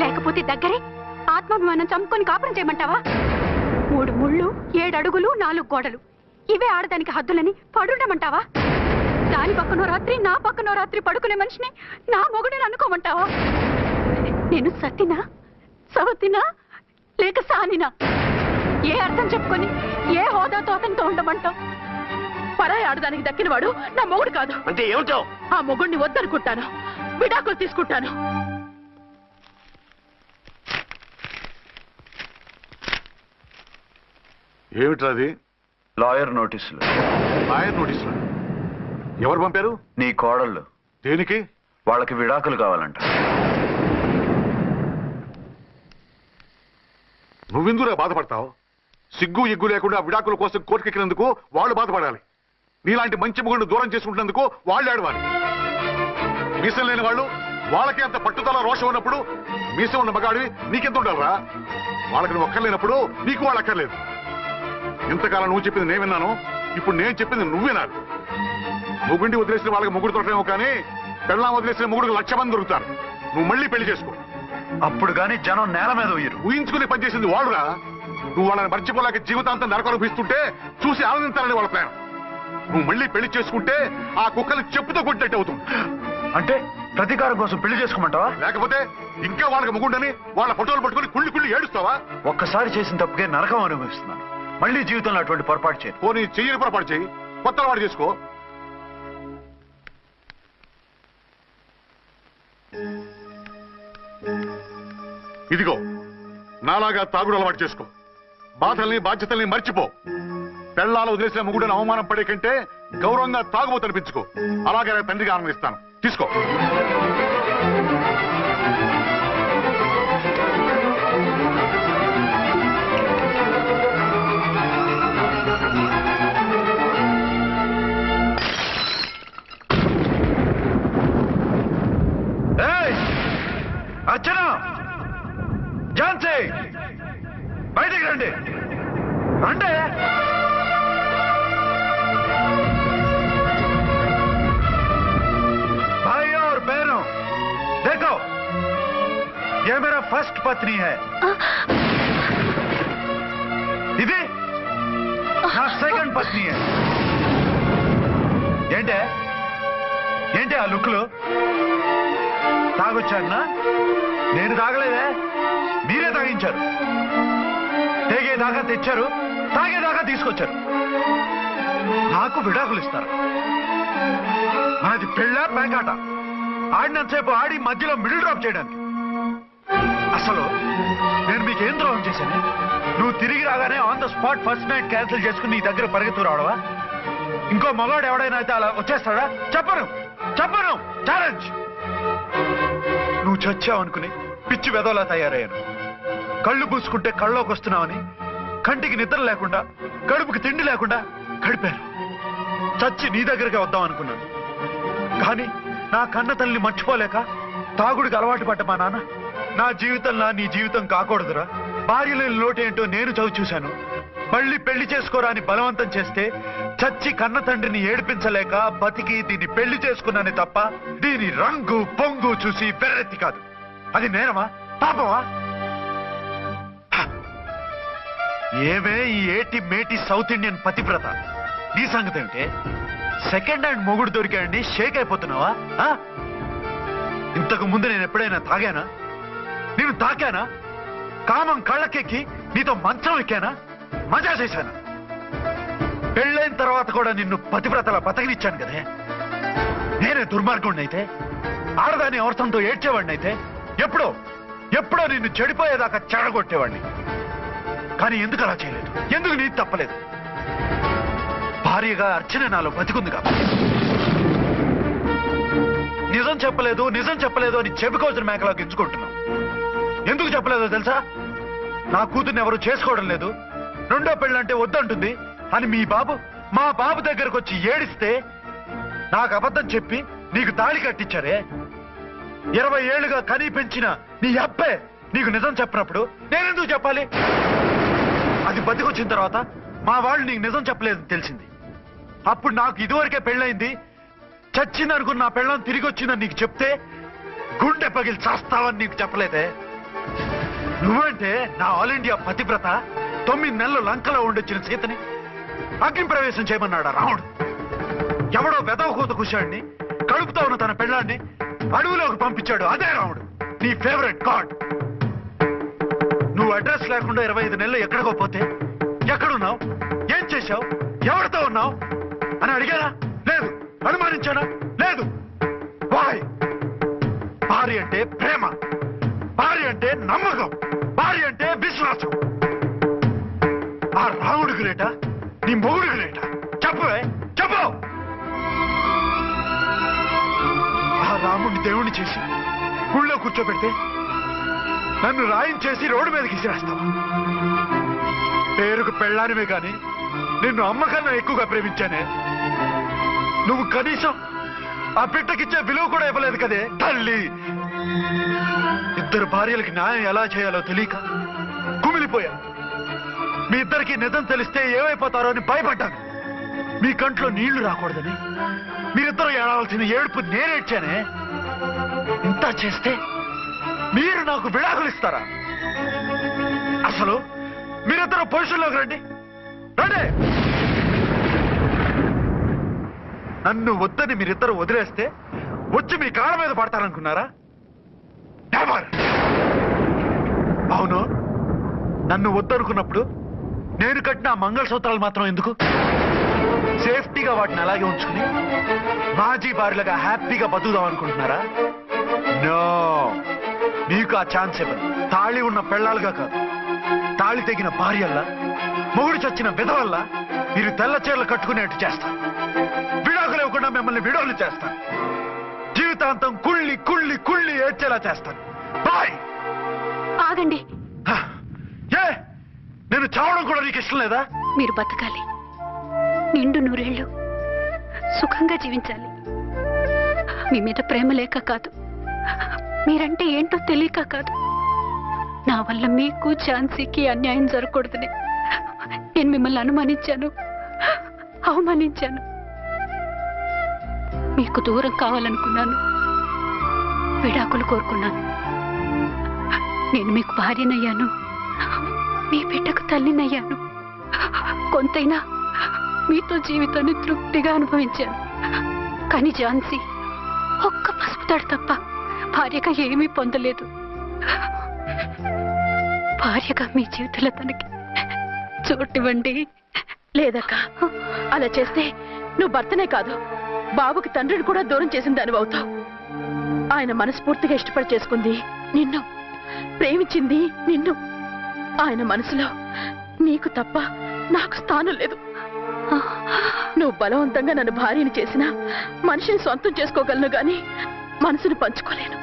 లేకపోతే దగ్గరే ఆత్మాభిమానం చంపుకొని కాపురం చేయమంటావా? 3 ముళ్ళు 7 అడుగులు 4 గోడలు ఇవే ఆడదానికి హద్దులని పడుండమంటావా? దాని పక్కనో రాత్రి నా పక్కనో రాత్రి పడుకునే మనిషిని నా మొగుడని అనుకోమంటావా? నేను సతినా సవతినా లేక సానినా? ఏ అర్థం చెప్పుకొని ఏ హోదాతో అతనితో ఉండమంటావు? పరాయి ఆడదానికి దక్కినవాడు నా మొగుడు కాదు. అంటే ఏమిటావు? ఆ మొగుడిని వద్దనుకుంటాను, విడాకులు తీసుకుంటాను. ఏమిట్రాది? లాయర్ నోటీసులు. లాయర్ నోటీసులు ఎవరు పంపారు? నీ కోడళ్ళు. దేనికి? వాళ్ళకి విడాకులు కావాలంట. నువ్వెందుకురా బాధపడతావు? సిగ్గు ఎగ్గు లేకుండా విడాకుల కోసం కోర్టుకెక్కినందుకు వాళ్ళు బాధపడాలి. నీలాంటి మంచి మొగుడిని దూరం చేసుకుంటున్నందుకు వాళ్ళు ఏడవాలి. మీసం లేని వాళ్ళు వాళ్ళకి అంత పట్టుదల రోషం ఉన్నప్పుడు మీసం ఉన్న మగాడివి నీకెంత ఉండాలరా? వాళ్ళకి నువ్వు అక్కర్లేనప్పుడు నీకు వాళ్ళు అక్కర్లేదు. ఇంతకాలం నువ్వు చెప్పింది నేను విన్నాను, ఇప్పుడు నేను చెప్పింది నువ్వు వినాలి. మొగుడిని వదిలేసిన వాళ్ళకి మొగుడు దొరకలేమో కానీ పెళ్ళాం వదిలేసిన మొగుడికి 1,00,000 మంది దొరుకుతారు. నువ్వు మళ్ళీ పెళ్లి చేసుకో. అప్పుడు గాని జనం నేల మీద ఉయ్యరు. ఊహించుకుని పనిచేసింది వాళ్ళురా. నువ్వు వాళ్ళని మర్చిపోలేక జీవితాంతం నరకం అనుభవిస్తుంటే చూసి ఆనందించాలని వాళ్ళ ప్లాన్. నువ్వు మళ్ళీ పెళ్లి చేసుకుంటే ఆ కుక్కలు చెప్పుతో కొట్టినట్టు అవుతుంది. అంటే ప్రతీకారం కోసం పెళ్లి చేసుకోమంటావా? లేకపోతే ఇంకా వాళ్ళకి మొగుండని వాళ్ళ ఫోటోలు పట్టుకుని కుళ్ళి ఏడుస్తావా? ఒక్కసారి చేసిన తప్పుకే నరకం అనుభవిస్తున్నాను. మళ్ళీ జీవితంలో అటువంటి పొరపాటు చేయను. పోనీ చెయ్యని పొరపాటు చెయ్యి, కొత్త వాడు చేసుకో. ఇదిగో నాలాగా తాగుడు అలవాటు చేసుకో. బాధల్ని బాధ్యతల్ని మర్చిపో. పెళ్ళాలు వదిలేసిన మొగుడని అవమానం పడే కంటే గౌరవంగా తాగుబోతు అనిపించుకో. అలాగే తండ్రిగా ఆనందిస్తాను. తీసుకో. అర్చన, ఝాన్సీ, బయటికి రండి. అంటే भाई और बहनों, देखो ये मेरा फर्स्ट पत्नी है. ఇది నా సెకండ్ పత్ని. ఏంటి ఆ లుక్లు? తాగొచ్చానా? నేను తాగలేదే, మీరే తాగించారు. తెగేదాకా తెచ్చారు, తాగేదాకా తీసుకొచ్చారు. నాకు విడాకులు ఇస్తారు. మనది పెళ్ళా పేకాట? ఆడినంతసేపు ఆడి మధ్యలో మిడిల్ డ్రాప్ చేయడానికి. అసలు నేను మీకేం ద్రోహం చేశాను? నువ్వు తిరిగి రాగానే on the spot first night cancel చేసుకుని నీ దగ్గర పరిగెత్తు రావడవా? ఇంకో మగాడు ఎవడైనా అయితే అలా వచ్చేస్తాడా? చెప్పను ఛాలెంజ్. నువ్వు చచ్చావనుకుని పిచ్చి వెదవలా తయారయ్యాను. కళ్ళు పూసుకుంటే కళ్ళలోకి వస్తున్నావని కంటికి నిద్ర లేకుండా కడుపుకి తిండి లేకుండా గడిపాను. చచ్చి నీ దగ్గరికి వద్దాం అనుకున్నాను. కానీ నా కన్న తల్లిని మర్చిపోలేక తాగుడికి అలవాటు పడ్డ మా నాన్న నా జీవితంలా నీ జీవితం కాకూడదురా, భార్య లేని లోటేంటో నేను చవి చూశాను. మళ్ళీ పెళ్లి చేసుకోరా అని బలవంతం చేస్తే చచ్చి కన్న తండ్రిని ఏడిపించలేక బతికి దీన్ని పెళ్లి చేసుకున్నానే తప్ప దీని రంగు పొంగు చూసి వెర్రెత్తి కాదు. అది నేరమా? పాపమా? ఏమే ఈ ఏటి మేటి సౌత్ ఇండియన్ పతివ్రత, నీ సంగతి ఏమిటే? సెకండ్ హ్యాండ్ మొగుడు దొరికాయండి షేక్ అయిపోతున్నావా? ఇంతకు ముందు నేను ఎప్పుడైనా తాగానా? నేను తాకానా? కామం కళ్ళకెక్కి నీతో మంచం ఎక్కానా? మజా చేశానా? పెళ్ళైన తర్వాత కూడా నిన్ను పతివ్రతలా బతకనిచ్చాను కదే. నేనే దుర్మార్గుడిని అయితే, ఆడదాన్ని అవసరంతో ఏడ్చేవాడిని అయితే, ఎప్పుడో నిన్ను చెడిపోయేదాకా చెడగొట్టేవాడిని. కానీ ఎందుకు అలా చేయలేదు? ఎందుకు నీది తప్పలేదు? భార్యగా అర్చన నాలో బతికుంది కాబట్టి. నిజం చెప్పలేదు అని చెప్పుకోవాల్సిన మేకలా గించుకుంటున్నావు. ఎందుకు చెప్పలేదో తెలుసా? నా కూతుర్ని ఎవరు చేసుకోవడం లేదు, రెండో పెళ్ళంటే వద్దంటుంది అని మా బాబు దగ్గరకు వచ్చి ఏడిస్తే నాకు అబద్ధం చెప్పి నీకు తాళి కట్టించారే. 20 ఏళ్లుగా కనీ పెంచిన నీ అబ్బే నీకు నిజం చెప్పినప్పుడు నేనెందుకు చెప్పాలి? అది బతికొచ్చిన తర్వాత మా వాళ్ళు నీకు నిజం చెప్పలేదని తెలిసింది. అప్పుడు నాకు ఇదివరకే పెళ్ళైంది, చచ్చిందనుకున్న నా పెళ్ళం తిరిగి వచ్చిందని నీకు చెప్తే గుండె పగిలి చేస్తావని నీకు చెప్పలేదే. నువ్వంటే నా ఆల్ ఇండియా పతివ్రత 9 నెలలు లంకలో ఉండొచ్చిన సీతని అగ్ని ప్రవేశం చేయమన్నాడా రాముడు? ఎవడో వెదవ కూత కుషాడిని కడుపుతో ఉన్న తన పెళ్ళాన్ని అడవిలోకి పంపించాడు. అదే రాముడు, నీ ఫేవరెట్ గాడ్. నువ్వు అడ్రస్ లేకుండా 25 నెలలు ఎక్కడికో పోతే ఎక్కడున్నావు, ఏం చేశావు, ఎవరితో ఉన్నావు అని అడిగానా? లేదు. అనుమానించానా? లేదు. వాయ్? భార్య అంటే ప్రేమ, భార్య అంటే నమ్మకం, భార్య అంటే విశ్వాసం. ఆ రాముడు గ్రేటా, నీ మొగుడు గ్రేటా? చెప్పవే, చెప్పు. ఆ రాముడిని దేవుణ్ణి చేసి గుళ్ళో కూర్చోబెడితే నన్ను రాయించేసి రోడ్డు మీదకి విసిరేస్తావా? పేరుకు పెళ్ళానివే గాని నిన్ను అమ్మకన్నా ఎక్కువగా ప్రేమించానే. నువ్వు కనీసం ఆ బిడ్డకిచ్చే విలువ కూడా ఇవ్వలేదు కదే తల్లి. ఇద్దరు భార్యలకి న్యాయం ఎలా చేయాలో తెలియక కుమిలిపోయా. మీ ఇద్దరికి నిజం తెలిస్తే ఏమైపోతారో అని భయపడ్డాను. మీ కంట్లో నీళ్లు రాకూడదని మీరిద్దరూ ఏడవలసిన ఏడుపు నేనేడ్చానే. ఇంత చేస్తే మీరు నాకు విడాకులు ఇస్తారా? అసలు మీరిద్దరు పొజిషన్లోకి రండి, రండి. నన్ను వద్దని మీరిద్దరు వదిలేస్తే వచ్చి మీ కాళ్ళ మీద పడతారనుకున్నారా? నెవర్. అవును, నన్ను వద్దనుకున్నప్పుడు నేను కట్టిన మంగళసూత్రాలు మాత్రం ఎందుకు? సేఫ్టీగా వాటిని అలాగే ఉంచుకుని మాజీ భార్యలుగా హ్యాపీగా బతుకుదాం అనుకుంటున్నారా? నో, మీకు ఆ ఛాన్స్ ఇవ్వదు. తాళి ఉన్న పెళ్ళాలుగా కాదు, తాళి తెగిన భార్యల్లా, మొగుడు చచ్చిన విధవల్లా మీరు తెల్ల చీరలు కట్టుకునేట్టు చేస్తాను. విడాకులు ఇవ్వకుండా మిమ్మల్ని విడోలు చేస్తాను. జీవితాంతం కుళ్ళి కుళ్ళి కుళ్ళి ఏడ్చేలా చేస్తాను. బాయ్. ఆగండి. ఏ, నేను చావడం కూడా నీకు ఇష్టం లేదా? మీరు బతకాలి, నిండు నూరేళ్లు సుఖంగా జీవించాలి. మీ మీద ప్రేమ లేక కాదు, మీరంటే ఏంటో తెలియక కాదు. నా వల్ల మీకు ఝాన్సీకి అన్యాయం జరగకూడదని నేను మిమ్మల్ని అనుమానించాను, అవమానించాను. మీకు దూరం కావాలనుకున్నాను, విడాకులు కోరుకున్నాను. నేను మీకు భార్యనయ్యాను, మీ బిడ్డకు తల్లినయ్యాను. కొంతైనా మీతో జీవితాన్ని తృప్తిగా అనుభవించాను. కానీ ఝాన్సీ ఒక్క పసుపుతాడు తప్ప భార్యగా ఏమీ పొందలేదు. భార్యగా మీ జీవితంలో తనకి చోటివ్వండి. లేదక్క, అలా చేస్తే నువ్వు భర్తనే కాదు, బాబుకి తండ్రిని కూడా దూరం చేసిన దానివి అవుతావు. ఆయన మనస్ఫూర్తిగా ఇష్టపడి చేసుకుంది నిన్ను, ప్రేమించింది నిన్ను. ఆయన మనసులో నీకు తప్ప నాకు స్థానం లేదు. నువ్వు బలవంతంగా నన్ను భార్యని చేసినా మనిషిని సొంతం చేసుకోగలను గాని మనసును పంచుకోలేను.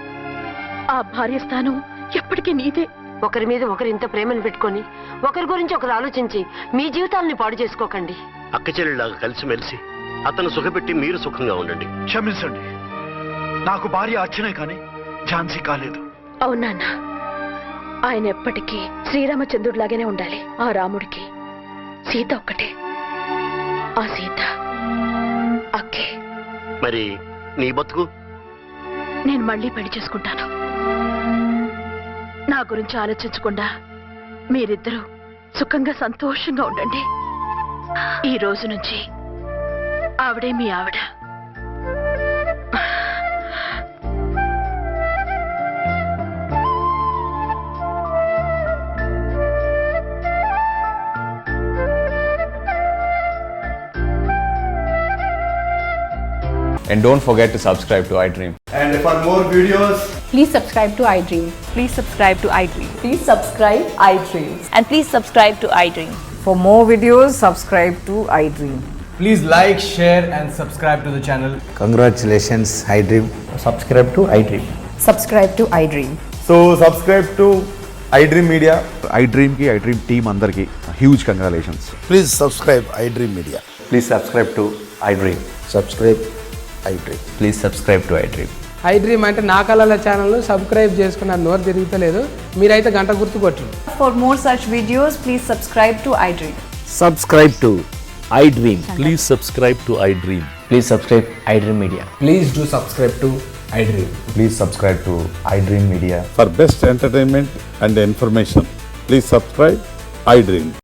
ఆ భార్య స్థానం ఎప్పటికీ నీదే. ఒకరి మీద ఒకరు ఇంత ప్రేమను పెట్టుకొని ఒకరి గురించి ఒకరు ఆలోచించి మీ జీవితాలని పాడు చేసుకోకండి. అక్క చెల్లెళ్ళలాగా కలిసిమెలిసి అతను సుఖపెట్టి మీరు సుఖంగా ఉండండి. క్షమించండి, నాకు భార్య అర్చనే కానీ ఝాన్సీ కాలేదు. అవునా? ఆయన ఎప్పటికీ శ్రీరామచంద్రుడిలాగానే ఉండాలి. ఆ రాముడికి సీత ఒక్కటే, ఆ సీత అక్కే. మరి నీ బతుకు? నేను మళ్ళీ పెళ్లి చేసుకుంటాను. నా గురించి ఆలోచించకుండా మీరిద్దరూ సుఖంగా సంతోషంగా ఉండండి. ఈ రోజు నుంచి ఆవిడే మీ ఆవిడ. And don't forget to subscribe to iDream. And for more videos, please subscribe to iDream. Please subscribe to iDream. Please subscribe iDream. And please subscribe to iDream. For more videos, subscribe to iDream. please like, share and subscribe to the channel. Congratulations, iDream. Subscribe to iDream. Subscribe to iDream. So subscribe to iDream Media. iDream ki iDream team andarki huge congratulations. Please subscribe iDream Media. Please subscribe to iDream. Subscribe iDream. Please subscribe to iDream. iDream అంటే నా కళల channel subscribe చేసుకున్న నోరు తిరుగుతలేదు, మీరైతే గంట గుర్తు కొట్టండి. For more such videos, please subscribe to iDream. Subscribe to iDream. Please subscribe to iDream. Please subscribe iDream Media. Please do subscribe to iDream. Please subscribe to iDream Media. For best entertainment and information, please subscribe iDream.